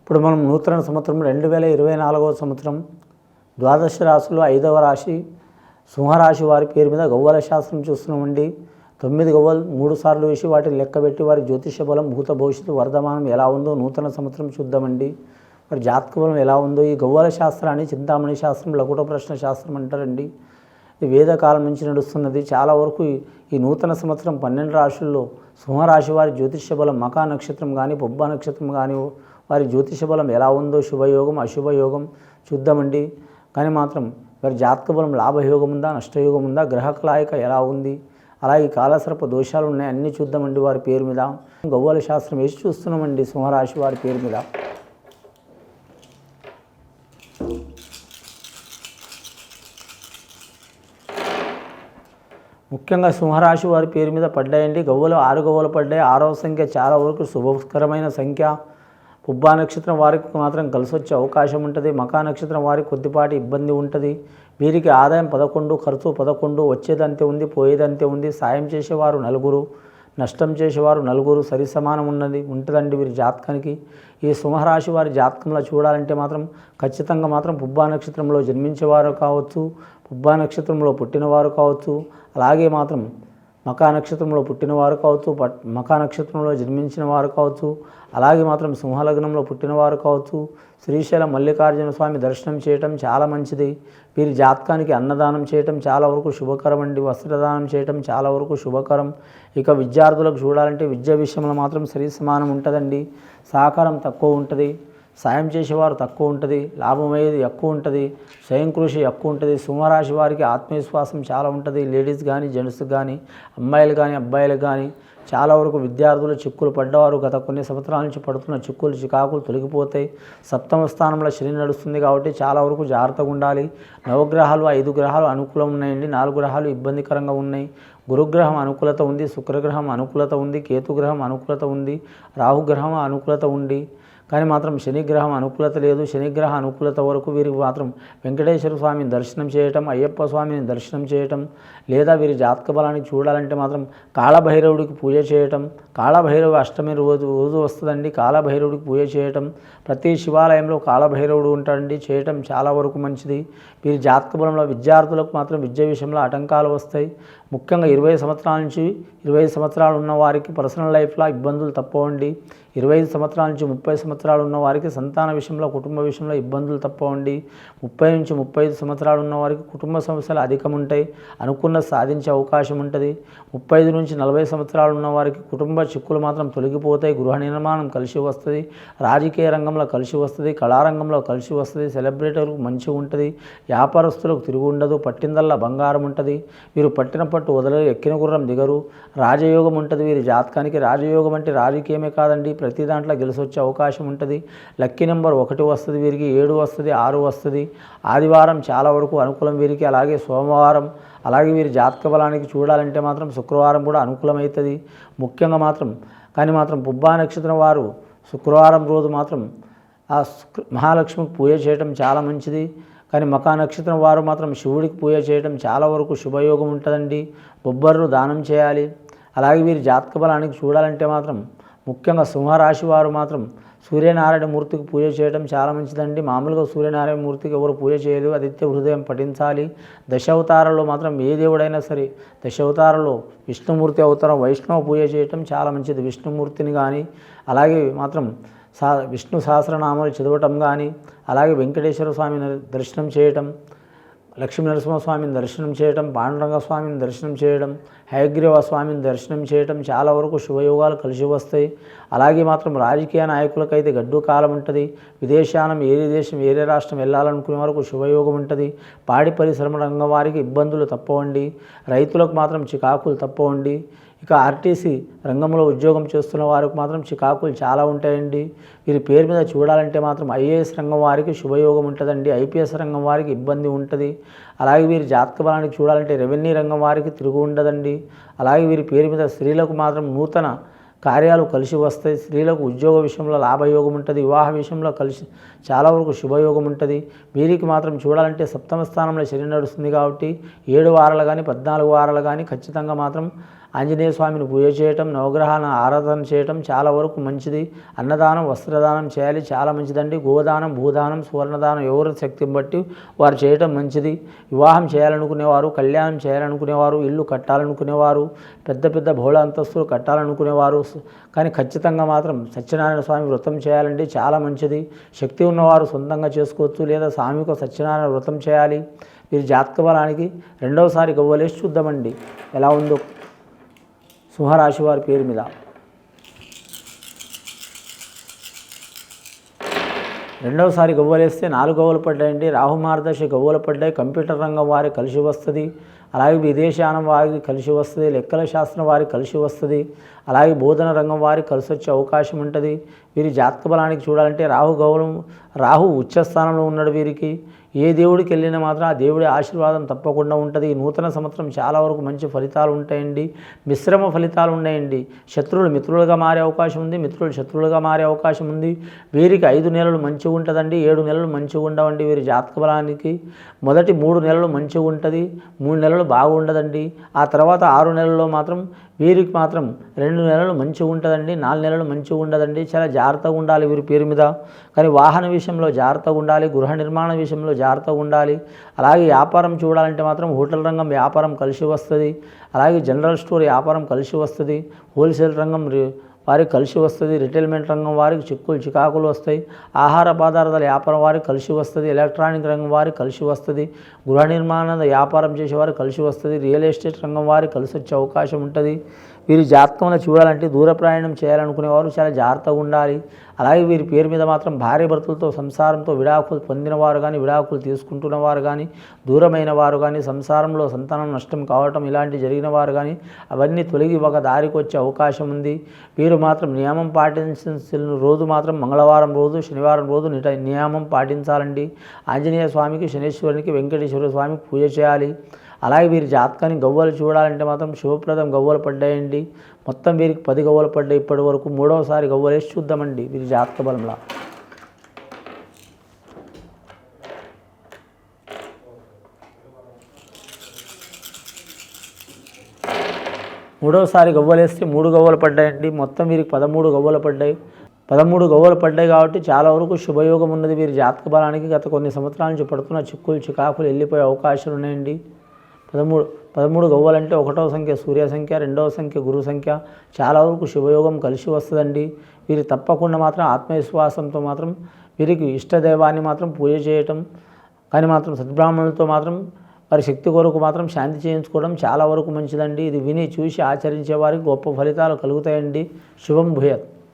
ఇప్పుడు మనం నూతన సంవత్సరం 2024వ సంవత్సరం ద్వాదశ రాశుల్లో 5వ రాశి సింహరాశి వారి పేరు మీద గవ్వల శాస్త్రం చూస్తున్నామండి. 9 గవ్వలు 3 సార్లు వేసి వాటిని లెక్కబెట్టి వారి జ్యోతిష బలం, భూత భవిష్యత్తు, వర్ధమానం ఎలా ఉందో నూతన సంవత్సరం చూద్దామండి. వారి జాతక బలం ఎలా ఉందో ఈ గవ్వల శాస్త్రాన్ని చింతామణి శాస్త్రం, లకుట ప్రశ్న శాస్త్రం అంటారండి. ఇది వేదకాలం నుంచి నడుస్తున్నది. చాలా వరకు ఈ నూతన సంవత్సరం 12 రాశుల్లో సింహరాశి వారి జ్యోతిష బలం, మకా నక్షత్రం కానీ పుబ్బ నక్షత్రం కానీ వారి జ్యోతిష బలం ఎలా ఉందో శుభయోగం, అశుభయోగం చూద్దామండి. కానీ మాత్రం వారి జాతక బలం లాభయోగం ఉందా, నష్టయోగం ఉందా, గ్రహకలాయిక ఎలా ఉంది, అలాగే కాలసర్ప దోషాలు ఉన్నాయి, అన్నీ చూద్దామండి వారి పేరు మీద. గవ్వల శాస్త్రం వేసి చూస్తున్నామండి సింహరాశి వారి పేరు మీద. ముఖ్యంగా సింహరాశి వారి పేరు మీద పడ్డాయండి గవ్వలు. 6 గవ్వలు పడ్డాయి. 6వ సంఖ్య చాలా వరకు శుభకరమైన సంఖ్య. పుబ్బా నక్షత్రం వారికి మాత్రం కలిసి వచ్చే అవకాశం ఉంటుంది. మకా నక్షత్రం వారికి కొద్దిపాటి ఇబ్బంది ఉంటుంది. వీరికి ఆదాయం 11, ఖర్చు 11, వచ్చేదంతే ఉంది, పోయేదంతే ఉంది. సాయం చేసేవారు 4, నష్టం చేసేవారు 4, సరి సమానం ఉంటుందండి వీరి జాతకానికి. ఈ సింహరాశి వారి జాతకంలో చూడాలంటే మాత్రం ఖచ్చితంగా మాత్రం పుబ్బా నక్షత్రంలో జన్మించేవారు కావచ్చు, పుబ్బా నక్షత్రంలో పుట్టినవారు కావచ్చు, అలాగే మాత్రం మకా నక్షత్రంలో పుట్టినవారు కావచ్చు, మకా నక్షత్రంలో జన్మించిన వారు కావచ్చు, అలాగే మాత్రం సింహలగ్నంలో పుట్టినవారు కావచ్చు. శ్రీశైలం మల్లికార్జున స్వామి దర్శనం చేయటం చాలా మంచిది. వీరి జాతకానికి అన్నదానం చేయటం చాలా వరకు శుభకరం అండి. వస్త్రదానం చేయటం చాలా వరకు శుభకరం. ఇక విద్యార్థులకు చూడాలంటే విద్య విషయంలో మాత్రం సరి సమానం ఉంటుందండి. సహకారం తక్కువ ఉంటుంది, సాయం చేసేవారు తక్కువ ఉంటుంది, లాభం అయ్యేది ఎక్కువ ఉంటుంది, స్వయం కృషి ఎక్కువ ఉంటుంది. సింహరాశి వారికి ఆత్మవిశ్వాసం చాలా ఉంటుంది. లేడీస్ కానీ జెంట్స్ కానీ, అమ్మాయిలు కానీ అబ్బాయిలు కానీ చాలా వరకు విద్యార్థులు చిక్కులు పడ్డవారు గత కొన్ని సంవత్సరాల నుంచి పడుతున్న చిక్కులు చికాకులు తొలగిపోతాయి. 7వ స్థానంలో శని నడుస్తుంది కాబట్టి చాలా వరకు జాగ్రత్తగా ఉండాలి. నవగ్రహాలు 5 గ్రహాలు అనుకూలం ఉన్నాయండి, 4 గ్రహాలు ఇబ్బందికరంగా ఉన్నాయి. గురుగ్రహం అనుకూలత ఉంది, శుక్రగ్రహం అనుకూలత ఉంది, కేతుగ్రహం అనుకూలత ఉంది, రాహుగ్రహం అనుకూలత ఉంది. కానీ మాత్రం శనిగ్రహం అనుకూలత లేదు. శనిగ్రహ అనుకూలత వరకు వీరికి మాత్రం వెంకటేశ్వర స్వామిని దర్శనం చేయటం, అయ్యప్ప స్వామిని దర్శనం చేయటం, లేదా వీరి జాతక బలానికి చూడాలంటే మాత్రం కాళభైరవుడికి పూజ చేయటం. కాళభైరవి అష్టమి రోజు వస్తుందండి. కాళభైరవుడికి పూజ చేయటం, ప్రతి శివాలయంలో కాళభైరవుడు ఉంటాడండి, చేయటం చాలా వరకు మంచిది. వీరి జాతక బలంలో విద్యార్థులకు మాత్రం విద్య విషయంలో ఆటంకాలు వస్తాయి. ముఖ్యంగా 20 సంవత్సరాల నుంచి 25 సంవత్సరాలు ఉన్న వారికి పర్సనల్ లైఫ్లో ఇబ్బందులు తప్పవండి. 25 సంవత్సరాల నుంచి 30 సంవత్సరాలు ఉన్న వారికి సంతాన విషయంలో, కుటుంబ విషయంలో ఇబ్బందులు తప్పవండి. 30 నుంచి 35 సంవత్సరాలు ఉన్న వారికి కుటుంబ సమస్యలు అధికం ఉంటాయి, అనుకున్న సాధించే అవకాశం ఉంటుంది. 35 నుంచి 40 సంవత్సరాలు ఉన్న వారికి కుటుంబ చిక్కులు మాత్రం తొలగిపోతాయి. గృహ నిర్మాణం కలిసి వస్తుంది, రాజకీయ రంగంలో కలిసి వస్తుంది, కళారంగంలో కలిసి వస్తుంది, సెలబ్రిటీలకు మంచి ఉంటుంది, వ్యాపారస్తులకు తిరుగు ఉండదు, పట్టిందల్లా బంగారం ఉంటుంది. వీరు పట్టిన పట్టు వదలరు, ఎక్కిన గుర్రం దిగరు. రాజయోగం ఉంటుంది వీరి జాతకానికి. రాజయోగం అంటే రాజకీయమే కాదండి, ప్రతి దాంట్లో గెలిసొచ్చే అవకాశం ఉంటుంది. లక్కీ నెంబర్ 1 వస్తుంది వీరికి, 7 వస్తుంది, 6 వస్తుంది. ఆదివారం చాలా వరకు అనుకూలం వీరికి. అలాగే సోమవారం, అలాగే వీరి జాతక బలానికి చూడాలంటే మాత్రం శుక్రవారం కూడా అనుకూలమవుతుంది ముఖ్యంగా మాత్రం. కానీ మాత్రం పుబ్బా నక్షత్రం వారు శుక్రవారం రోజు మాత్రం ఆ మహాలక్ష్మికి పూజ చేయటం చాలా మంచిది. కానీ మకా నక్షత్రం వారు మాత్రం శివుడికి పూజ చేయడం చాలా వరకు శుభయోగం ఉంటుందండి. బొబ్బర్లు దానం చేయాలి. అలాగే వీరి జాతక బలానికి చూడాలంటే మాత్రం ముఖ్యంగా సింహరాశి వారు మాత్రం సూర్యనారాయణ మూర్తికి పూజ చేయడం చాలా మంచిదండి. మామూలుగా సూర్యనారాయణ మూర్తికి ఎవరు పూజ చేయలేదు, ఆదిత్య హృదయం పఠించాలి. దశావతారాల్లో మాత్రం ఏ దేవుడైనా సరే దశావతారాల్లో విష్ణుమూర్తి అవతారం వైష్ణవ పూజ చేయటం చాలా మంచిది. విష్ణుమూర్తిని కానీ, అలాగే మాత్రం విష్ణు సహస్రనామాలు చదవటం కానీ, అలాగే వెంకటేశ్వర స్వామిని దర్శనం చేయటం, లక్ష్మీ నరసింహస్వామిని దర్శనం చేయటం, పాండురంగ స్వామిని దర్శనం చేయడం, హయగ్రీవ స్వామిని దర్శనం చేయటం చాలా వరకు శుభయోగాలు కలిసి వస్తాయి. అలాగే మాత్రం రాజకీయ నాయకులకైతే గడ్డు కాలం ఉంటుంది. విదేశానం ఏరే దేశం ఏరే రాష్ట్రం వెళ్ళాలనుకునే వరకు శుభయోగం ఉంటుంది. పాడి పరిశ్రమ రంగం వారికి ఇబ్బందులు తప్పవండి. రైతులకు మాత్రం చికాకులు తప్పవండి. ఇక ఆర్టీసీ రంగంలో ఉద్యోగం చేస్తున్న వారికి మాత్రం చికాకులు చాలా ఉంటాయండి. వీరి పేరు మీద చూడాలంటే మాత్రం ఐఏఎస్ రంగం వారికి శుభయోగం ఉంటుందండి. ఐపీఎస్ రంగం వారికి ఇబ్బంది ఉంటుంది. అలాగే వీరి జాతక బలానికి చూడాలంటే రెవెన్యూ రంగం వారికి తిరుగు ఉండదండి. అలాగే వీరి పేరు మీద స్త్రీలకు మాత్రం నూతన కార్యాలు కలిసి వస్తాయి. స్త్రీలకు ఉద్యోగ విషయంలో లాభయోగం ఉంటుంది. వివాహ విషయంలో కలిసి చాలా వరకు శుభయోగం ఉంటుంది. వీరికి మాత్రం చూడాలంటే 7వ స్థానంలో శని నడుస్తుంది కాబట్టి 7 వారాలు కానీ 14 వారాలు కానీ ఖచ్చితంగా మాత్రం ఆంజనేయ స్వామిని పూజ చేయటం, నవగ్రహాలను ఆరాధన చేయటం చాలా వరకు మంచిది. అన్నదానం, వస్త్రదానం చేయాలి, చాలా మంచిదండి. గోదానం, భూదానం, సువర్ణదానం ఎవరి శక్తిని బట్టి వారు చేయటం మంచిది. వివాహం చేయాలనుకునేవారు, కళ్యాణం చేయాలనుకునేవారు, ఇల్లు కట్టాలనుకునేవారు, పెద్ద పెద్ద బహుళ అంతస్తులు కట్టాలనుకునేవారు, కానీ ఖచ్చితంగా మాత్రం సత్యనారాయణ స్వామి వ్రతం చేయాలండి, చాలా మంచిది. శక్తి ఉన్నవారు సొంతంగా చేసుకోవచ్చు, లేదా స్వామికి సత్యనారాయణ వ్రతం చేయాలి. వీరి జాతక బలానికి రెండవసారి గవ్వలేసి చూద్దామండి ఎలా ఉందో సింహరాశి వారి పేరు మీద. రెండవసారి గవ్వలేస్తే 4 గవ్వలు పడ్డాయండి. రాహు మార్గదర్శ గవ్వలు పడ్డాయి. కంప్యూటర్ రంగం వారి కలిసి వస్తుంది. అలాగే విదేశానం వారికి కలిసి వస్తుంది. లెక్కల శాస్త్రం వారికి కలిసి వస్తుంది. అలాగే బోధన రంగం వారికి కలిసి వచ్చే అవకాశం ఉంటుంది. వీరి జాతక బలానికి చూడాలంటే రాహు ఉచ్చస్థానంలో ఉన్నాడు. వీరికి ఏ దేవుడికి వెళ్ళినా మాత్రం ఆ దేవుడి ఆశీర్వాదం తప్పకుండా ఉంటుంది. నూతన సంవత్సరం చాలా వరకు మంచి ఫలితాలు ఉంటాయండి. మిశ్రమ ఫలితాలు ఉన్నాయండి. శత్రువులు మిత్రులుగా మారే అవకాశం ఉంది, మిత్రులు శత్రువులుగా మారే అవకాశం ఉంది. వీరికి 5 నెలలు మంచిగా ఉంటుందండి, 7 నెలలు మంచిగా ఉండవండి. వీరి జాతక బలానికి మొదటి 3 నెలలు మంచిగా ఉంటుంది, 3 నెలలు బాగుండదండి. ఆ తర్వాత 6 నెలల్లో మాత్రం వీరికి మాత్రం 2 నెలలు మంచిగా ఉంటుందండి, 4 నెలలు మంచిగా ఉండదండి. చాలా జాగ్రత్తగా ఉండాలి వీరి పేరు మీద. కానీ వాహన విషయంలో జాగ్రత్తగా ఉండాలి, గృహ నిర్మాణ విషయంలో జాగ్రత్తగా ఉండాలి. అలాగే వ్యాపారం చూడాలంటే మాత్రం హోటల్ రంగం వ్యాపారం కలిసి వస్తుంది. అలాగే జనరల్ స్టోర్ వ్యాపారం కలిసి వస్తుంది. హోల్సేల్ రంగం వారికి కలిసి వస్తుంది. రిటైల్మెంట్ రంగం వారికి చిక్కులు చికాకులు వస్తాయి. ఆహార పదార్థాల వ్యాపారం వారికి కలిసి వస్తుంది. ఎలక్ట్రానిక్ రంగం వారికి కలిసి వస్తుంది. గృహ నిర్మాణ వ్యాపారం చేసేవారికి కలిసి వస్తుంది. రియల్ ఎస్టేట్ రంగం వారికి కలిసి వచ్చే అవకాశం ఉంటుంది. వీరి జాతకంలో చూడాలంటే దూర ప్రయాణం చేయాలనుకునేవారు చాలా జాగ్రత్తగా ఉండాలి. అలాగే వీరి పేరు మీద మాత్రం భార్య భర్తలతో సంసారంతో విడాకులు పొందినవారు కానీ, విడాకులు తీసుకుంటున్నవారు కానీ, దూరమైన వారు కానీ, సంసారంలో సంతానం నష్టం కావటం ఇలాంటి జరిగిన వారు కానీ అవన్నీ తొలగి ఒక దారికి వచ్చే అవకాశం ఉంది. వీరు మాత్రం నియమం పాటించిన రోజు మాత్రం మంగళవారం రోజు, శనివారం రోజు నియమం పాటించాలండి. ఆంజనేయ స్వామికి, శనేశ్వరునికి, వెంకటేశ్వర స్వామికి పూజ చేయాలి. అలాగే వీరి జాతకాన్ని గవ్వలు చూడాలంటే మాత్రం శుభప్రదం గవ్వలు పడ్డాయండి. మొత్తం వీరికి 10 గవ్వలు పడ్డాయి ఇప్పటి వరకు. 3వసారి గవ్వలేసి చూద్దామండి వీరి జాతక బలంలా. మూడవసారి గవ్వలేస్తే 3 గవ్వలు పడ్డాయండి. మొత్తం వీరికి 13 గవ్వలు పడ్డాయి. 13 గవ్వలు పడ్డాయి కాబట్టి చాలా వరకు శుభయోగం ఉన్నది వీరి జాతక బలానికి. గత కొన్ని సంవత్సరాల నుంచి పడుతున్న చిక్కులు చికాకులు వెళ్ళిపోయే అవకాశాలు ఉన్నాయండి. 13 గవ్వలంటే 1వ సంఖ్య సూర్య సంఖ్య, 2వ సంఖ్య గురు సంఖ్య. చాలా వరకు శుభయోగం కలిసి వస్తుందండి. వీరు తప్పకుండా మాత్రం ఆత్మవిశ్వాసంతో మాత్రం వీరికి ఇష్టదైవాన్ని మాత్రం పూజ చేయటం, కానీ మాత్రం సద్బ్రాహ్మణులతో మాత్రం వారి శక్తి కొరకు మాత్రం శాంతి చేయించుకోవడం చాలా వరకు మంచిదండి. ఇది విని చూసి ఆచరించే వారికి గొప్ప ఫలితాలు కలుగుతాయండి. శుభం భూయాత్.